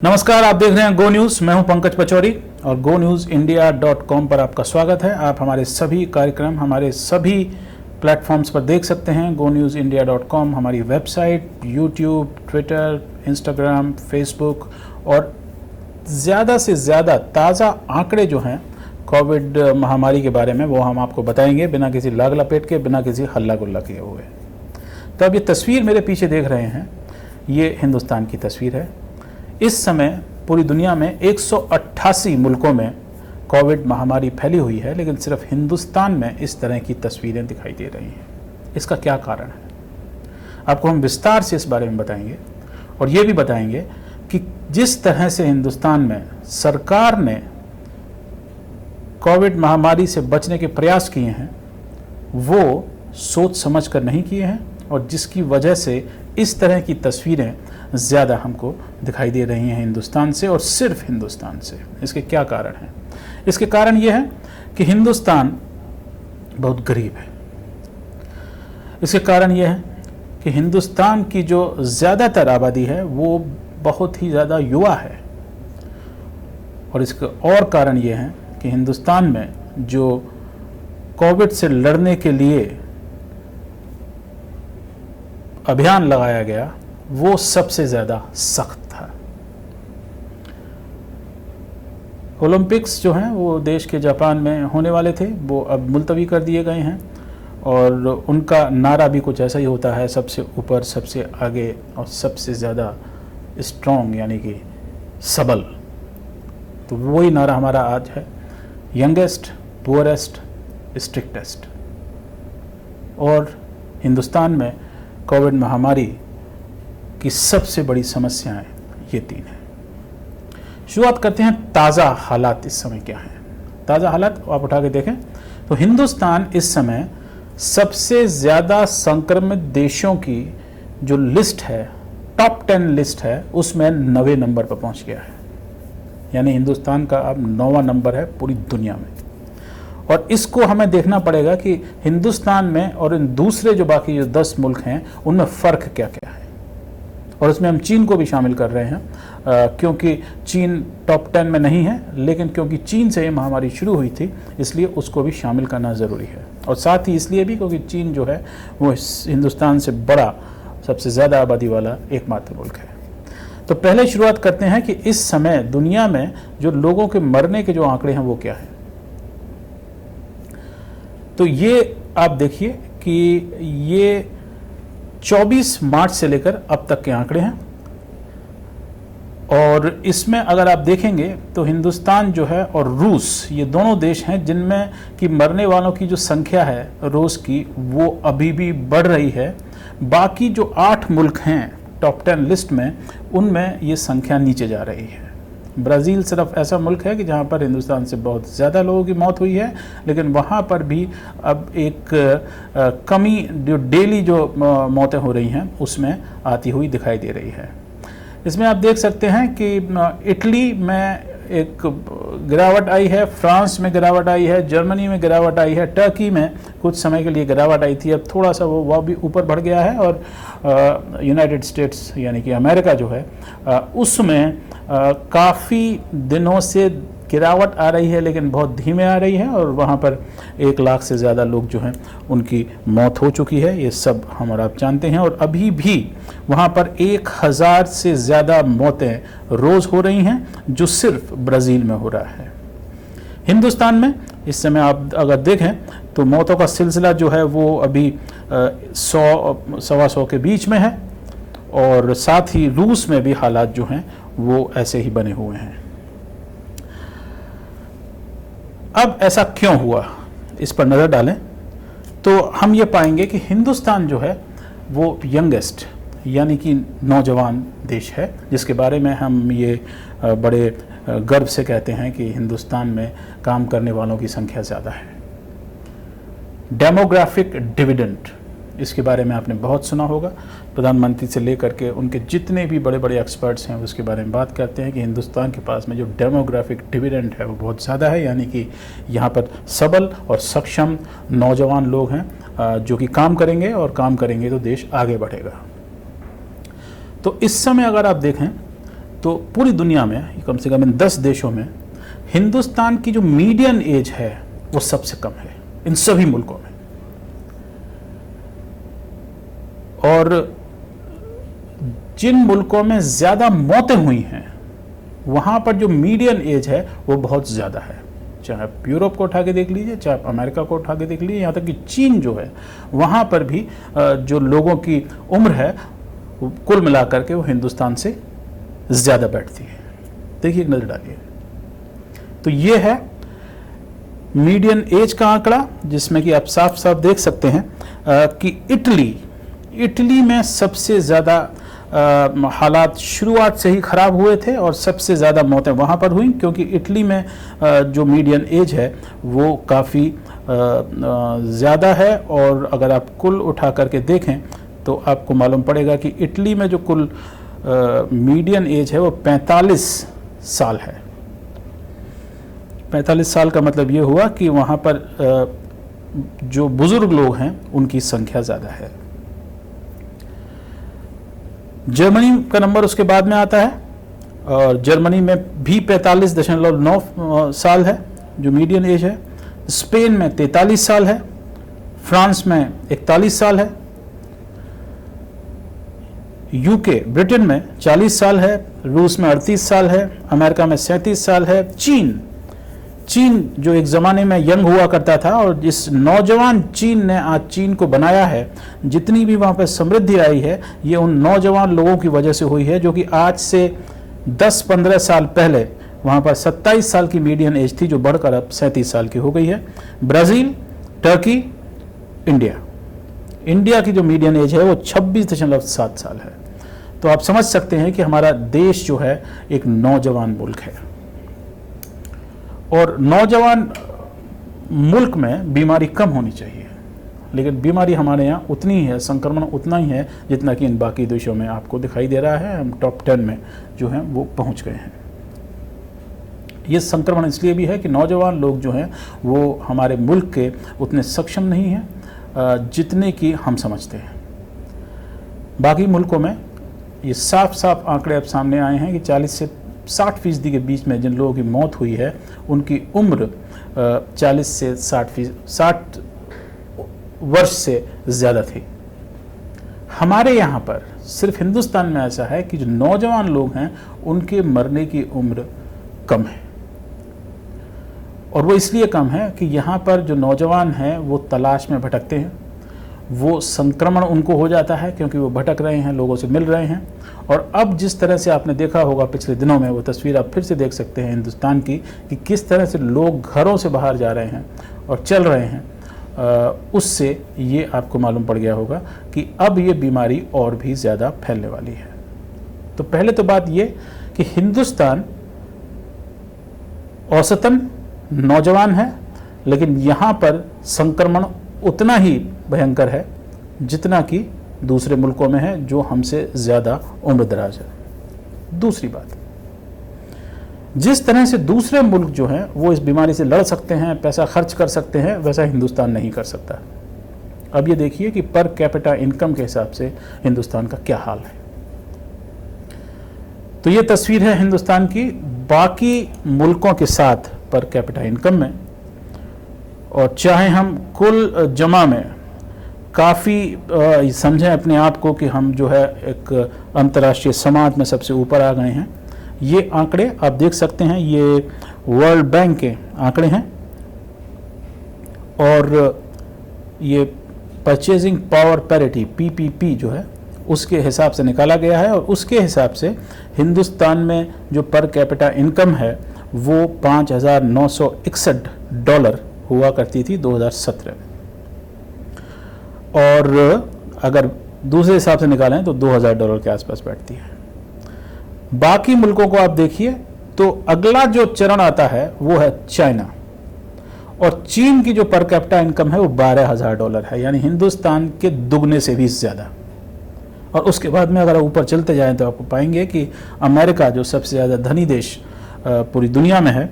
नमस्कार, आप देख रहे हैं गो न्यूज़। मैं हूं पंकज पचौरी और GoNewsIndia.com पर आपका स्वागत है। आप हमारे सभी कार्यक्रम हमारे सभी प्लेटफॉर्म्स पर देख सकते हैं। GoNewsIndia.com हमारी website, YouTube, Twitter, Instagram, Facebook और ज़्यादा से ज़्यादा ताज़ा आंकड़े जो हैं कोविड महामारी के बारे में वो हम आपको बताएंगे बिना किसी लाग लपेट के, बिना किसी हल्ला गुल्ला किए हुए। तो अब ये तस्वीर मेरे पीछे देख रहे हैं, ये हिंदुस्तान की तस्वीर है। इस समय पूरी दुनिया में 188 मुल्कों में कोविड महामारी फैली हुई है, लेकिन सिर्फ हिंदुस्तान में इस तरह की तस्वीरें दिखाई दे रही हैं। इसका क्या कारण है, आपको हम विस्तार से इस बारे में बताएंगे और ये भी बताएंगे कि जिस तरह से हिंदुस्तान में सरकार ने कोविड महामारी से बचने के प्रयास किए हैं वो सोच समझ कर नहीं किए हैं, और जिसकी वजह से इस तरह की तस्वीरें ज़्यादा हमको दिखाई दे रही हैं हिंदुस्तान से, और सिर्फ हिंदुस्तान से। इसके क्या कारण हैं? इसके कारण ये है कि हिंदुस्तान बहुत गरीब है। इसके कारण ये है कि हिंदुस्तान की जो ज़्यादातर आबादी है वो बहुत ही ज़्यादा युवा है, और इसका और कारण ये है कि हिंदुस्तान में जो कोविड से लड़ने के लिए अभियान लगाया गया वो सबसे ज़्यादा सख्त था। ओलंपिक्स जो हैं वो देश के जापान में होने वाले थे, वो अब मुलतवी कर दिए गए हैं, और उनका नारा भी कुछ ऐसा ही होता है, सबसे ऊपर, सबसे आगे और सबसे ज़्यादा स्ट्रॉन्ग, यानी कि सबल। तो वही नारा हमारा आज है, यंगेस्ट, पुअरेस्ट, स्ट्रिक्टेस्ट। और हिंदुस्तान में कोविड महामारी की सबसे बड़ी समस्याएं ये तीन हैं। शुरुआत करते हैं ताज़ा हालात इस समय क्या हैं। ताज़ा हालात आप उठा के देखें तो हिंदुस्तान इस समय सबसे ज़्यादा संक्रमित देशों की जो लिस्ट है, टॉप 10 लिस्ट है, उसमें 90 नंबर पर पहुंच गया है। यानी हिंदुस्तान का अब 9वां नंबर है पूरी दुनिया में। और इसको हमें देखना पड़ेगा कि हिंदुस्तान में और इन दूसरे जो बाकी जो 10 मुल्क हैं उनमें फ़र्क क्या क्या है, और इसमें हम चीन को भी शामिल कर रहे हैं, क्योंकि चीन टॉप 10 में नहीं है, लेकिन क्योंकि चीन से ये महामारी शुरू हुई थी इसलिए उसको भी शामिल करना ज़रूरी है। और साथ ही इसलिए भी क्योंकि चीन जो है वो हिंदुस्तान से बड़ा, सबसे ज़्यादा आबादी वाला एकमात्र मुल्क है। तो पहले शुरुआत करते हैं कि इस समय दुनिया में जो लोगों के मरने के जो आंकड़े हैं वो क्या हैं। तो ये आप देखिए कि ये 24 मार्च से लेकर अब तक के आंकड़े हैं, और इसमें अगर आप देखेंगे तो हिंदुस्तान जो है और रूस, ये दोनों देश हैं जिनमें कि मरने वालों की जो संख्या है रोज़ की वो अभी भी बढ़ रही है। बाकी जो 8 मुल्क हैं टॉप 10 लिस्ट में, उनमें ये संख्या नीचे जा रही है। ब्राज़ील सिर्फ ऐसा मुल्क है कि जहाँ पर हिंदुस्तान से बहुत ज़्यादा लोगों की मौत हुई है, लेकिन वहाँ पर भी अब एक कमी, जो डेली जो मौतें हो रही हैं उसमें आती हुई दिखाई दे रही है। इसमें आप देख सकते हैं कि इटली में एक गिरावट आई है, फ्रांस में गिरावट आई है, जर्मनी में गिरावट आई है, टर्की में कुछ समय के लिए गिरावट आई थी, अब थोड़ा सा वह भी ऊपर बढ़ गया है, और यूनाइटेड स्टेट्स यानी कि अमेरिका जो है उसमें काफ़ी दिनों से गिरावट आ रही है, लेकिन बहुत धीमे आ रही है, और वहाँ पर 1 लाख से ज़्यादा लोग जो हैं उनकी मौत हो चुकी है। ये सब हम और आप जानते हैं, और अभी भी वहाँ पर 1000 से ज़्यादा मौतें रोज़ हो रही हैं, जो सिर्फ ब्राज़ील में हो रहा है। हिंदुस्तान में इस समय आप अगर देखें तो मौतों का सिलसिला जो है वो अभी 100-125 के बीच में है, और साथ ही रूस में भी हालात जो हैं वो ऐसे ही बने हुए हैं। अब ऐसा क्यों हुआ, इस पर नज़र डालें तो हम ये पाएंगे कि हिंदुस्तान जो है वो यंगेस्ट यानी कि नौजवान देश है, जिसके बारे में हम ये बड़े गर्व से कहते हैं कि हिंदुस्तान में काम करने वालों की संख्या ज़्यादा है। डेमोग्राफिक डिविडेंड, इसके बारे में आपने बहुत सुना होगा। प्रधानमंत्री से लेकर के उनके जितने भी बड़े बड़े एक्सपर्ट्स हैं उसके बारे में बात करते हैं कि हिंदुस्तान के पास में जो डेमोग्राफिक डिविडेंड है वो बहुत ज़्यादा है, यानी कि यहाँ पर सबल और सक्षम नौजवान लोग हैं जो कि काम करेंगे, और काम करेंगे तो देश आगे बढ़ेगा। तो इस समय अगर आप देखें तो पूरी दुनिया में कम से कम इन 10 देशों में हिंदुस्तान की जो मीडियन एज है वो सबसे कम है इन सभी मुल्कों में। और जिन मुल्कों में ज़्यादा मौतें हुई हैं वहाँ पर जो मीडियन एज है वो बहुत ज़्यादा है। चाहे आप यूरोप को उठा के देख लीजिए, चाहे आप अमेरिका को उठा के देख लीजिए, यहाँ तक कि चीन जो है वहाँ पर भी जो लोगों की उम्र है कुल मिलाकर के वो हिंदुस्तान से ज़्यादा बैठती है। देखिए, एक नज़र डालिए। तो ये है मीडियन एज का आंकड़ा, जिसमें कि आप साफ साफ देख सकते हैं कि इटली में सबसे ज़्यादा हालात शुरुआत से ही ख़राब हुए थे और सबसे ज़्यादा मौतें वहाँ पर हुई, क्योंकि इटली में जो मीडियन एज है वो काफ़ी ज़्यादा है। और अगर आप कुल उठा करके देखें तो आपको मालूम पड़ेगा कि इटली में जो कुल मीडियन एज है वो 45 साल है। 45 साल का मतलब ये हुआ कि वहाँ पर जो बुज़ुर्ग लोग हैं उनकी संख्या ज़्यादा है। जर्मनी का नंबर उसके बाद में आता है और जर्मनी में भी 45.9 साल है जो मीडियन एज है। स्पेन में 43 साल है, फ्रांस में 41 साल है, यूके ब्रिटेन में 40 साल है, रूस में 38 साल है, अमेरिका में 37 साल है। चीन जो एक ज़माने में यंग हुआ करता था और इस नौजवान चीन ने आज चीन को बनाया है, जितनी भी वहाँ पर समृद्धि आई है ये उन नौजवान लोगों की वजह से हुई है, जो कि आज से 10-15 साल पहले वहाँ पर 27 साल की मीडियन एज थी, जो बढ़कर अब 37 साल की हो गई है। ब्राज़ील, टर्की, इंडिया की जो मीडियन एज है वो 26.7 साल है। तो आप समझ सकते हैं कि हमारा देश जो है एक नौजवान मुल्क है और नौजवान मुल्क में बीमारी कम होनी चाहिए, लेकिन बीमारी हमारे यहाँ उतनी ही है, संक्रमण उतना ही है जितना कि इन बाकी देशों में आपको दिखाई दे रहा है। हम टॉप 10 में जो हैं वो पहुँच गए हैं। ये संक्रमण इसलिए भी है कि नौजवान लोग जो हैं वो हमारे मुल्क के उतने सक्षम नहीं हैं जितने कि हम समझते हैं। बाकी मुल्कों में ये साफ साफ आंकड़े अब सामने आए हैं कि 40 से 60% के बीच में जिन लोगों की मौत हुई है उनकी उम्र 40 से 60 वर्ष से ज़्यादा थी। हमारे यहाँ पर सिर्फ हिंदुस्तान में ऐसा है कि जो नौजवान लोग हैं उनके मरने की उम्र कम है, और वो इसलिए कम है कि यहाँ पर जो नौजवान हैं वो तलाश में भटकते हैं, वो संक्रमण उनको हो जाता है क्योंकि वो भटक रहे हैं, लोगों से मिल रहे हैं। और अब जिस तरह से आपने देखा होगा पिछले दिनों में, वो तस्वीर आप फिर से देख सकते हैं हिंदुस्तान की, कि किस तरह से लोग घरों से बाहर जा रहे हैं और चल रहे हैं, उससे ये आपको मालूम पड़ गया होगा कि अब ये बीमारी और भी ज़्यादा फैलने वाली है। तो पहले तो बात ये कि हिंदुस्तान औसतन नौजवान है, लेकिन यहाँ पर संक्रमण उतना ही भयंकर है जितना कि दूसरे मुल्कों में है जो हमसे ज़्यादा उम्र दराज है। दूसरी बात, जिस तरह से दूसरे मुल्क जो हैं वो इस बीमारी से लड़ सकते हैं, पैसा खर्च कर सकते हैं, वैसा हिंदुस्तान नहीं कर सकता। अब ये देखिए कि पर कैपिटा इनकम के हिसाब से हिंदुस्तान का क्या हाल है। तो ये तस्वीर है हिंदुस्तान की बाकी मुल्कों के साथ पर कैपिटा इनकम में, और चाहे हम कुल जमा में काफ़ी समझें अपने आप को कि हम जो है एक अंतर्राष्ट्रीय समाज में सबसे ऊपर आ गए हैं। ये आंकड़े आप देख सकते हैं, ये वर्ल्ड बैंक के आंकड़े हैं और ये परचेजिंग पावर पैरिटी PPP जो है उसके हिसाब से निकाला गया है, और उसके हिसाब से हिंदुस्तान में जो पर कैपिटा इनकम है वो $5,961 हुआ करती थी 2017 में, और अगर दूसरे हिसाब से निकालें तो $2,000 के आसपास बैठती है। बाकी मुल्कों को आप देखिए तो अगला जो चरण आता है वो है चाइना, और चीन की जो पर कैपिटा इनकम है वो $12,000 है, यानी हिंदुस्तान के दुगने से भी ज़्यादा। और उसके बाद में अगर ऊपर चलते जाएं तो आपको पाएंगे कि अमेरिका जो सबसे ज़्यादा धनी देश पूरी दुनिया में है,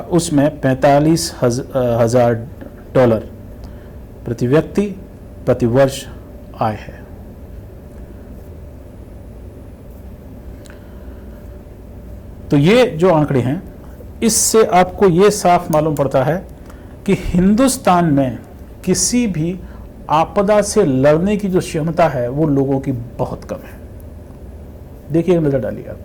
उसमें $45,000 प्रति व्यक्ति प्रति वर्ष आय है। तो ये जो आंकड़े हैं, इससे आपको ये साफ मालूम पड़ता है कि हिंदुस्तान में किसी भी आपदा से लड़ने की जो क्षमता है वो लोगों की बहुत कम है। देखिए, नजर डालिए आप।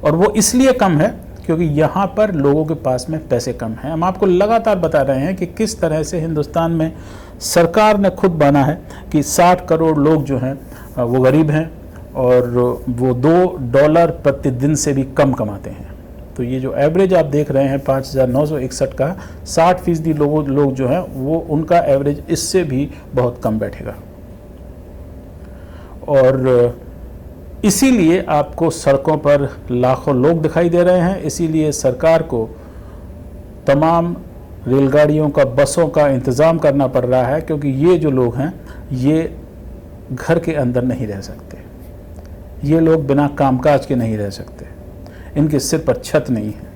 और वो इसलिए कम है क्योंकि यहाँ पर लोगों के पास में पैसे कम हैं। हम आपको लगातार बता रहे हैं कि किस तरह से हिंदुस्तान में सरकार ने खुद माना है कि 60 करोड़ लोग जो हैं वो गरीब हैं और वो $2 प्रतिदिन से भी कम कमाते हैं। तो ये जो एवरेज आप देख रहे हैं 5,961 का, 60% लोग जो हैं वो उनका एवरेज इससे भी बहुत कम बैठेगा। और इसीलिए आपको सड़कों पर लाखों लोग दिखाई दे रहे हैं। इसीलिए सरकार को तमाम रेलगाड़ियों का, बसों का इंतज़ाम करना पड़ रहा है, क्योंकि ये जो लोग हैं ये घर के अंदर नहीं रह सकते। ये लोग बिना कामकाज के नहीं रह सकते। इनके सिर पर छत नहीं है।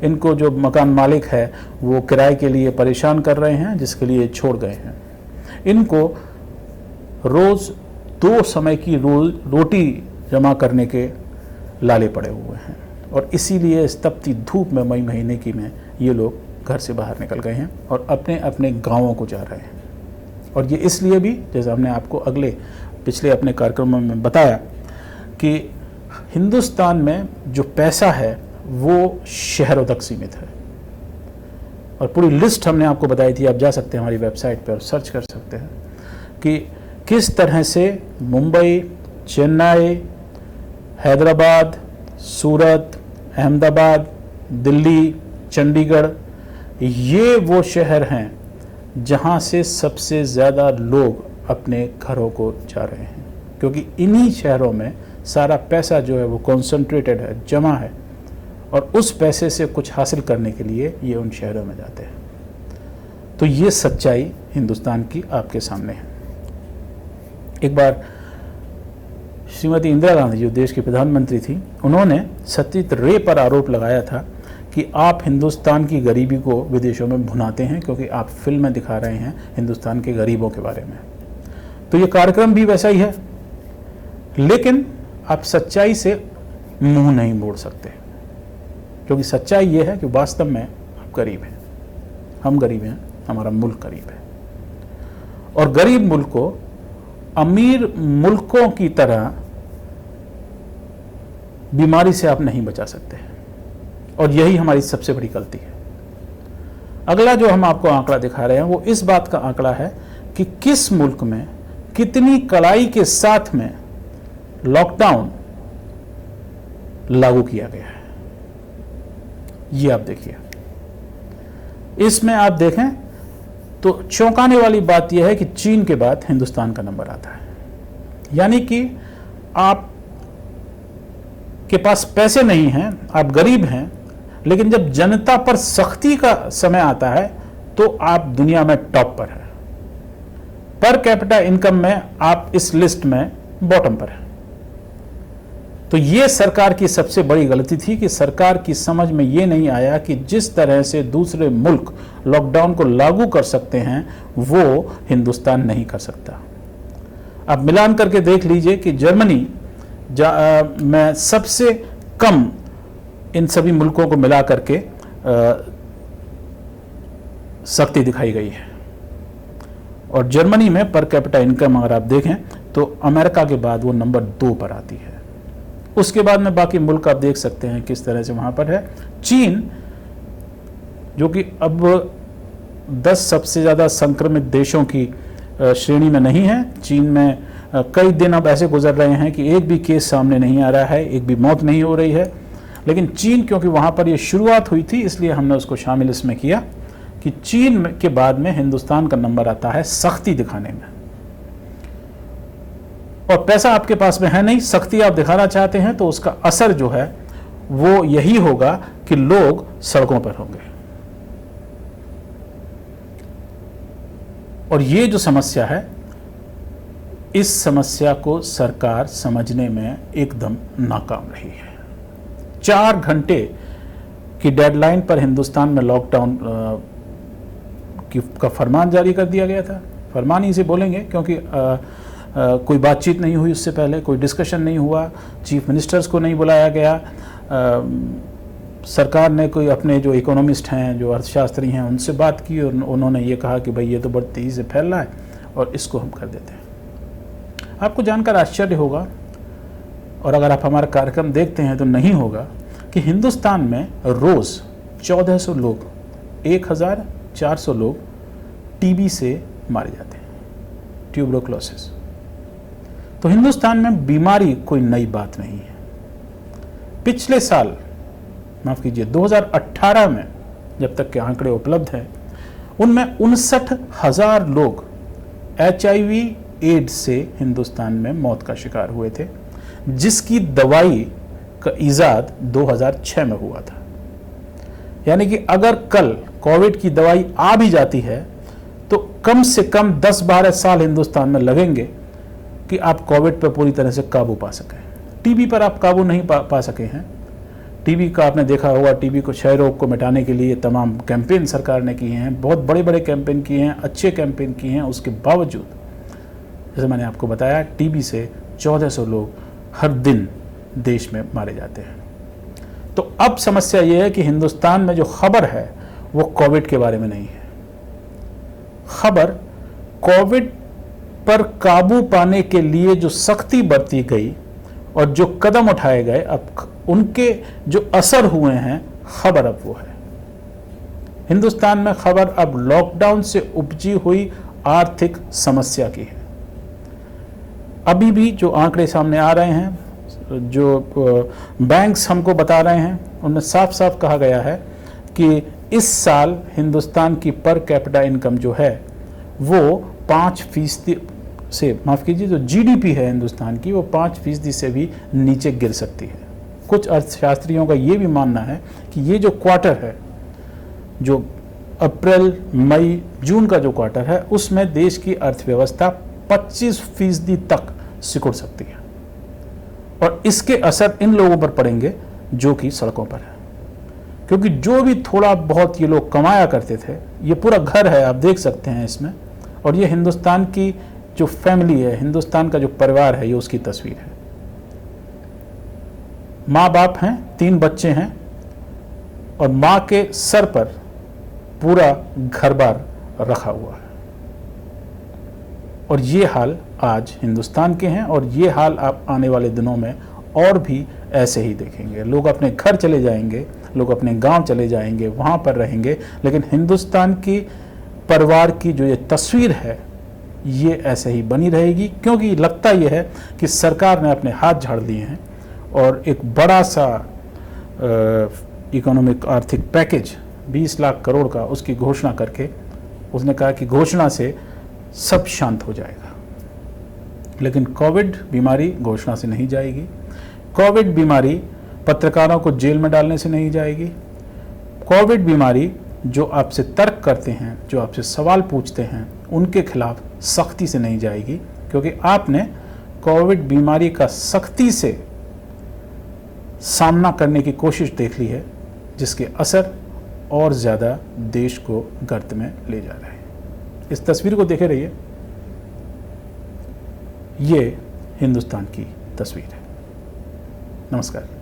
इनको जो मकान मालिक है वो किराए के लिए परेशान कर रहे हैं, जिसके लिए छोड़ गए हैं। इनको रोज़ 2 समय की रोटी जमा करने के लाले पड़े हुए हैं। और इसीलिए इस तपती धूप में मई महीने की में ये लोग घर से बाहर निकल गए हैं और अपने अपने गांवों को जा रहे हैं। और ये इसलिए भी, जैसा हमने आपको पिछले अपने कार्यक्रमों में बताया, कि हिंदुस्तान में जो पैसा है वो शहरों तक सीमित है। और पूरी लिस्ट हमने आपको बताई थी, आप जा सकते हैं हमारी वेबसाइट पर और सर्च कर सकते हैं कि किस तरह से मुंबई, चेन्नई, हैदराबाद, सूरत, अहमदाबाद, दिल्ली, चंडीगढ़, ये वो शहर हैं जहां से सबसे ज़्यादा लोग अपने घरों को जा रहे हैं, क्योंकि इन्हीं शहरों में सारा पैसा जो है वो कॉन्सेंट्रेटेड है, जमा है, और उस पैसे से कुछ हासिल करने के लिए ये उन शहरों में जाते हैं। तो ये सच्चाई हिंदुस्तान की आपके सामने है। एक बार श्रीमती इंदिरा गांधी जो देश की प्रधानमंत्री थी, उन्होंने सत्यजीत रे पर आरोप लगाया था कि आप हिंदुस्तान की गरीबी को विदेशों में भुनाते हैं, क्योंकि आप फिल्में दिखा रहे हैं हिंदुस्तान के गरीबों के बारे में। तो ये कार्यक्रम भी वैसा ही है, लेकिन आप सच्चाई से मुंह नहीं मोड़ सकते, क्योंकि सच्चाई ये है कि वास्तव में आप गरीब हैं, हम गरीब हैं, हमारा मुल्क गरीब है। और गरीब मुल्क को अमीर मुल्कों की तरह बीमारी से आप नहीं बचा सकते, और यही हमारी सबसे बड़ी गलती है। अगला जो हम आपको आंकड़ा दिखा रहे हैं वो इस बात का आंकड़ा है कि किस मुल्क में कितनी कड़ाई के साथ में लॉकडाउन लागू किया गया है। ये आप देखिए, इसमें आप देखें तो चौंकाने वाली बात यह है कि चीन के बाद हिंदुस्तान का नंबर आता है। यानी कि आप के पास पैसे नहीं हैं, आप गरीब हैं, लेकिन जब जनता पर सख्ती का समय आता है तो आप दुनिया में टॉप पर हैं। पर कैपिटा इनकम में आप इस लिस्ट में बॉटम पर हैं। तो ये सरकार की सबसे बड़ी गलती थी कि सरकार की समझ में ये नहीं आया कि जिस तरह से दूसरे मुल्क लॉकडाउन को लागू कर सकते हैं वो हिंदुस्तान नहीं कर सकता। आप मिलान करके देख लीजिए कि जर्मनी में सबसे कम इन सभी मुल्कों को मिला करके सख्ती दिखाई गई है, और जर्मनी में पर कैपिटा इनकम अगर आप देखें तो अमेरिका के बाद वो नंबर 2 पर आती है। उसके बाद में बाकी मुल्क आप देख सकते हैं किस तरह से वहाँ पर है। चीन जो कि अब 10 सबसे ज़्यादा संक्रमित देशों की श्रेणी में नहीं है। चीन में कई दिन अब ऐसे गुजर रहे हैं कि एक भी केस सामने नहीं आ रहा है, एक भी मौत नहीं हो रही है। लेकिन चीन, क्योंकि वहाँ पर ये शुरुआत हुई थी, इसलिए हमने उसको शामिल इसमें किया कि चीन के बाद में हिंदुस्तान का नंबर आता है सख्ती दिखाने में। और पैसा आपके पास में है नहीं, सख्ती आप दिखाना चाहते हैं, तो उसका असर जो है वो यही होगा कि लोग सड़कों पर होंगे। और ये जो समस्या है, इस समस्या को सरकार समझने में एकदम नाकाम रही है। 4 घंटे की डेडलाइन पर हिंदुस्तान में लॉकडाउन का फरमान जारी कर दिया गया था। फरमान ही से बोलेंगे, क्योंकि कोई बातचीत नहीं हुई उससे पहले, कोई डिस्कशन नहीं हुआ, चीफ मिनिस्टर्स को नहीं बुलाया गया, सरकार ने कोई अपने जो इकोनॉमिस्ट हैं, जो अर्थशास्त्री हैं, उनसे बात की और उन्होंने ये कहा कि भाई ये तो बहुत तेज़ी से फैल रहा है और इसको हम कर देते हैं। आपको जानकर आश्चर्य होगा, और अगर आप हमारा कार्यक्रम देखते हैं तो नहीं होगा, कि हिंदुस्तान में रोज़ 1400 लोग, 1400 लोग टीबी से मारे जाते हैं, ट्यूबरोक्लोसिस। तो हिंदुस्तान में बीमारी कोई नई बात नहीं है। पिछले साल, माफ़ कीजिए, 2018 में जब तक के आंकड़े उपलब्ध हैं, उनमें 59,000 लोग HIV एड्स से हिंदुस्तान में मौत का शिकार हुए थे, जिसकी दवाई का इजाद 2006 में हुआ था। यानी कि अगर कल कोविड की दवाई आ भी जाती है तो कम से कम 10-12 साल हिंदुस्तान में लगेंगे कि आप कोविड पर पूरी तरह से काबू पा सकें। टीबी पर आप काबू नहीं पा सके हैं। टीबी का आपने देखा होगा, टीबी को, क्षय रोग को मिटाने के लिए तमाम कैंपेन सरकार ने किए हैं, बहुत बड़े बड़े कैंपेन किए हैं, अच्छे कैंपेन किए हैं। उसके बावजूद, जैसे मैंने आपको बताया, टीबी से 1400 लोग हर दिन देश में मारे जाते हैं। तो अब समस्या ये है कि हिंदुस्तान में जो खबर है वो कोविड के बारे में नहीं है। खबर कोविड पर काबू पाने के लिए जो सख्ती बरती गई और जो कदम उठाए गए, अब उनके जो असर हुए हैं, खबर अब वो है। हिंदुस्तान में खबर अब लॉकडाउन से उपजी हुई आर्थिक समस्या की है। अभी भी जो आंकड़े सामने आ रहे हैं, जो बैंक्स हमको बता रहे हैं, उनमें साफ साफ कहा गया है कि इस साल हिंदुस्तान की पर कैपिटा इनकम जो है वो 5% से, माफ़ कीजिए, जो GDP है हिंदुस्तान की, वो 5% से भी नीचे गिर सकती है। कुछ अर्थशास्त्रियों का ये भी मानना है कि ये जो क्वार्टर है, जो अप्रैल, मई, जून का जो क्वार्टर है, उसमें देश की अर्थव्यवस्था 25% तक सिकुड़ सकती है। और इसके असर इन लोगों पर पड़ेंगे जो कि सड़कों पर है। क्योंकि जो भी थोड़ा बहुत ये लोग कमाया करते थे, ये पूरा घर है, आप देख सकते हैं इसमें, और ये हिंदुस्तान की जो फैमिली है, हिंदुस्तान का जो परिवार है, ये उसकी तस्वीर है। माँ बाप हैं, 3 बच्चे हैं, और माँ के सर पर पूरा घर बार रखा हुआ है। और ये हाल आज हिंदुस्तान के हैं, और ये हाल आप आने वाले दिनों में और भी ऐसे ही देखेंगे। लोग अपने घर चले जाएंगे, लोग अपने गांव चले जाएंगे, वहाँ पर रहेंगे, लेकिन हिंदुस्तान की परिवार की जो ये तस्वीर है, ये ऐसे ही बनी रहेगी। क्योंकि लगता ये है कि सरकार ने अपने हाथ झाड़ दिए हैं और एक बड़ा सा इकोनॉमिक आर्थिक पैकेज 20 लाख करोड़ का, उसकी घोषणा करके उसने कहा कि घोषणा से सब शांत हो जाएगा। लेकिन कोविड बीमारी घोषणा से नहीं जाएगी। कोविड बीमारी पत्रकारों को जेल में डालने से नहीं जाएगी। कोविड बीमारी जो आपसे तर्क करते हैं, जो आपसे सवाल पूछते हैं, उनके खिलाफ सख्ती से नहीं जाएगी। क्योंकि आपने कोविड बीमारी का सख्ती से सामना करने की कोशिश देख ली है, जिसके असर और ज़्यादा देश को गर्त में ले जा रहे हैं। इस तस्वीर को देखे रहिए, ये हिंदुस्तान की तस्वीर है। नमस्कार।